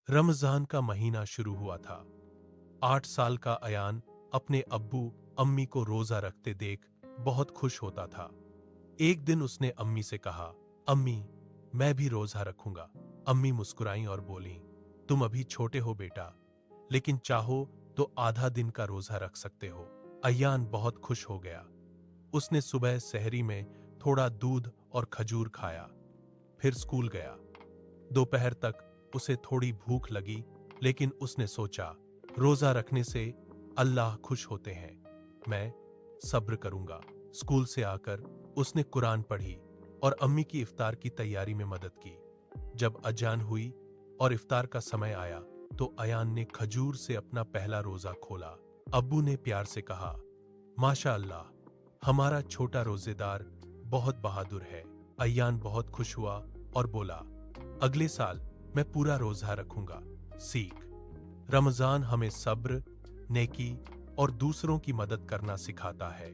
रमजान का महीना शुरू हुआ था। 8 साल का अयान अपने अब्बू अम्मी को रोजा रखते देख बहुत खुश होता था। एक दिन उसने अम्मी से कहा, अम्मी, मैं भी रोजा रखूंगा। अम्मी मुस्कुराई और बोली, तुम अभी छोटे हो बेटा, लेकिन चाहो तो आधा दिन का रोजा रख सकते हो। अयान बहुत खुश हो गया। उसने सुबह सहरी में थोड़ा दूध और खजूर खाया, फिर स्कूल गया। दोपहर तक उसे थोड़ी भूख लगी, लेकिन उसने सोचा, रोजा रखने से अल्लाह खुश होते हैं, मैं सब्र करूंगा। स्कूल से आकर उसने कुरान पढ़ी और अम्मी की इफ्तार की तैयारी में मदद की। जब अजान हुई और इफ्तार का समय आया तो अयान ने खजूर से अपना पहला रोजा खोला। अब्बू ने प्यार से कहा, माशा अल्लाह, हमारा छोटा रोजेदार बहुत बहादुर है। अयान बहुत खुश हुआ और बोला, अगले साल मैं पूरा रोजा रखूंगा। सीख: रमजान हमें सब्र, नेकी और दूसरों की मदद करना सिखाता है।